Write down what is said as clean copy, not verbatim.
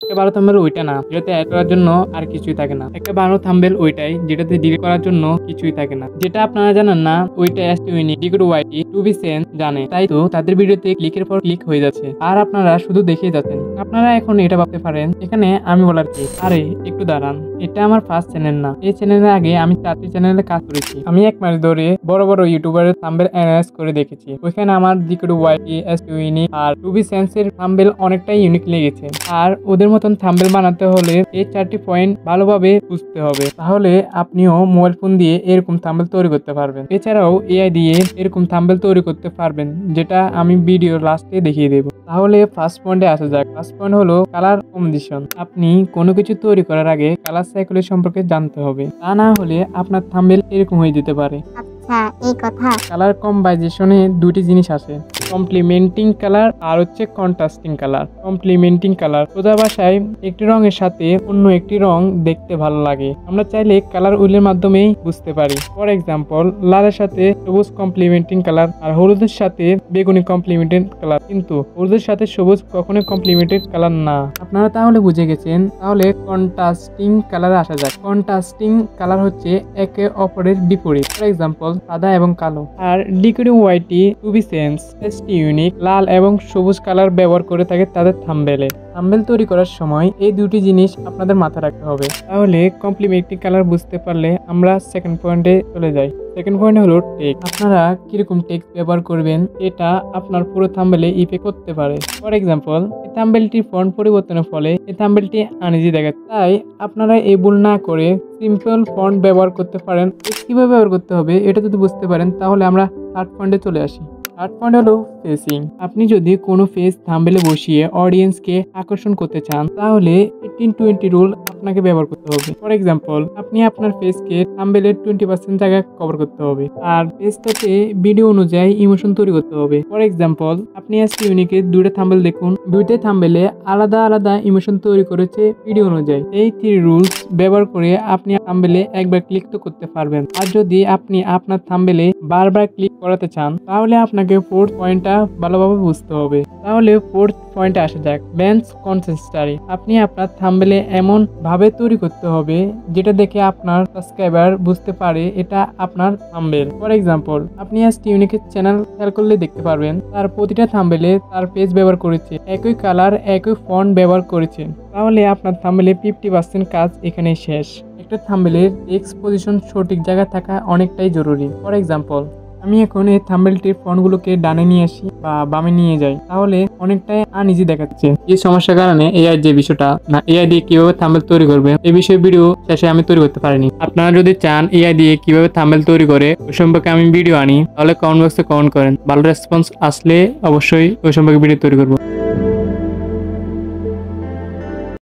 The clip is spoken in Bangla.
একটা ভালো থাম্বনেল ওইটা না যেটাতে অ্যাড করার জন্য আর কিছুই থাকে না। একটা ভালো থাম্বনেল ওইটাই যেটাতে ডিলিট করার জন্য কিছুই থাকে না। যেটা আপনারা জানেন না ওইটা এসটিউনি ডিগুড ওয়াইটি টু বি সেন্স জানে, তাই তো তাদের ভিডিওতে ক্লিকের পর ক্লিক হয়ে যাচ্ছে আর আপনারা শুধু দেখেই যাচ্ছেন। আপনারা এখন এটা ভাবতে পারেন এখানে আমি বলার কি, আরে একটু দাঁড়ান, এটা আমার ফার্স্ট চ্যানেল না। এই চ্যানেলের আগে আমি 4টি চ্যানেলে কাজ করেছি। আমি 1 মাস ধরে বড় বড় ইউটিউবারের থাম্বনেল অ্যানালাইজ করে দেখেছি। ওইখানে আমার ডিগুড ওয়াইটি এসটিউনি আর টু বি সেন্সের থাম্বনেল অনেকটাই ইউনিক লেগেছে। আর ওদের মতন থাম্বনেল বানাতে হলে এই 4টি পয়েন্ট ভালোভাবে বুঝতে হবে, তাহলে আপনিও মোবাইল ফোন দিয়ে এরকম থাম্বনেল তৈরি করতে পারবেন। এছাড়াও এআই দিয়ে এরকম থাম্বনেল তৈরি করতে পারবেন, যেটা আমি ভিডিও লাস্টে দেখিয়ে দেবো। তাহলে ফার্স্ট পয়েন্টে আসা যাক। ফার্স্ট পয়েন্ট হলো কালার কম্বিনেশন। আপনি কোনো কিছু তৈরি করার আগে কালার সাইকেলের সম্পর্কে জানতে হবে, তা না হলে আপনার থাম্বনেল এরকম হয়ে যেতে পারে। আচ্ছা এই কথা। কালার কম্বাইজেশনে দুটি জিনিস আছে, কমপ্লিমেন্টিং কালার আর হচ্ছে কন্ট্রাস্টিং কালার। কমপ্লিমেন্টিং কালার সোজা ভাষায় একটি রঙের সাথে অন্য একটি রং দেখতে ভালো লাগে। আমরা চাইলে কালার উইলের মাধ্যমেই বুঝতে পারি। ফর এক্সাম্পল, লালের সাথে সবুজ কমপ্লিমেন্টিং কালার আর হলুদের সাথে বেগুনি কমপ্লিমেন্টেড কালার, কিন্তু হলুদের সাথে সবুজ কখনোই কমপ্লিমেন্টেড কালার না। আপনারা তাহলে বুঝে গেছেন। তাহলে কন্ট্রাস্টিং কালারে আসা যাক। কন্ট্রাস্টিং কালার হচ্ছে একে অপরের বিপরীত। ফর এক্সাম্পল, সাদা এবং কালো। আর লিকুইড হোয়াইটি টু বি সেন্স ইউনিক লাল এবং সবুজ কালার ব্যবহার করে থাকে তাদের থাম্বনেলে। থাম্বনেল তৈরি করার সময় এই দুটি জিনিস আপনাদের মাথায় রাখতে হবে। তাহলে কমপ্লিমেন্টারি কালার বুঝতে পারলে আমরা সেকেন্ড পয়েন্টে চলে যাই। সেকেন্ড পয়েন্ট হলো টেক্সট। আপনারা কিরকম টেক্সট ব্যবহার করবেন এটা আপনার পুরো থাম্বনেলে ইফেক্ট করতে পারে। ফর এক্সাম্পল, এই থাম্বনেলটির ফন্ট পরিবর্তনের ফলে এই থাম্বনেলটি আনইজি দেখাচ্ছে। তাই আপনারা এই ভুল না করে সিম্পল ফন্ট ব্যবহার করতে পারেন। কিভাবে ব্যবহার করতে হবে এটা যদি বুঝতে পারেন, তাহলে আমরা থার্ড পয়েন্টে চলে আসি। থার্ড পয়েন্ট হলো ফেসিং। আপনি যদি কোনো ফেস থাম্বনেলে বসিয়ে অডিয়েন্সকে আকর্ষণ করতে চান, তাহলে 18-20 রুল আপনাকে ব্যবহার করতে হবে। ফর এক্সাম্পল, আপনি আপনার ফেসকে থাম্বনেলের 20% জায়গা কভার করতে হবে, আর ফেসটাতে ভিডিও অনুযায়ী ইমোশন তৈরি করতে হবে। ফর এক্সাম্পল, আপনি আজকে ইউনিকের দুইটা থাম্বনেল দেখুন, দুইটাই থাম্বনেলে আলাদা আলাদা ইমোশন তৈরি করেছে ভিডিও অনুযায়ী। এই 3 রুলস ব্যবহার করে আপনি থাম্বনেলে একবার ক্লিক তো করতে পারবেন। আর যদি আপনি আপনার থাম্বনেলে বারবার ক্লিক করাতে চান, তাহলে আপনাকে ফোর্থ পয়েন্টটা ভালোভাবে বুঝতে হবে। তাহলে ফোর্থ পয়েন্টে আসা যাক, বেঞ্চ কনসিস্টেন্সি। আপনি আপনার থাম্বনেলে এমন ভাবে তৈরি করতে হবে যেটা দেখে আপনার সাবস্ক্রাইবার বুঝতে পারে এটা আপনার থাম্বনেল। ফর এক্সাম্পল, আপনি আজকে ইউনিকের চ্যানেল খেয়াল করলে দেখতে পারবেন তার প্রতিটা থাম্বনেলে তার পেজ ব্যবহার করেছে, একই কালার একই ফন্ট ব্যবহার করেছে। তাহলে আপনার থাম্বনেলে 50% কাজ এখানে শেষ। একটা থাম্বনেলের টেক্সট পজিশন সঠিক জায়গায় থাকা অনেকটাই জরুরি। ফর এক্সাম্পল, আমি এখন এই থাম্বনেলটির ফন্টগুলোকে ডানে নিয়ে আসি বা বামে নিয়ে যাই, তাহলে অনেকটাই আনইজি দেখাচ্ছে। এই সমস্যার কারণে এআই যে বিষয়টা না, এআই দিয়ে কিভাবে থাম্বনেল তৈরি করবে এই বিষয়ে ভিডিও শেষে আমি তৈরি করতে পারিনি। আপনারা যদি চান এআই দিয়ে কিভাবে থাম্বনেল তৈরি করে ওই সম্পর্কে আমি ভিডিও আনি, তাহলে কমেন্ট বক্সে কমেন্ট করেন। ভালো রেসপন্স আসলে অবশ্যই ওই সম্পর্কে ভিডিও তৈরি করবো।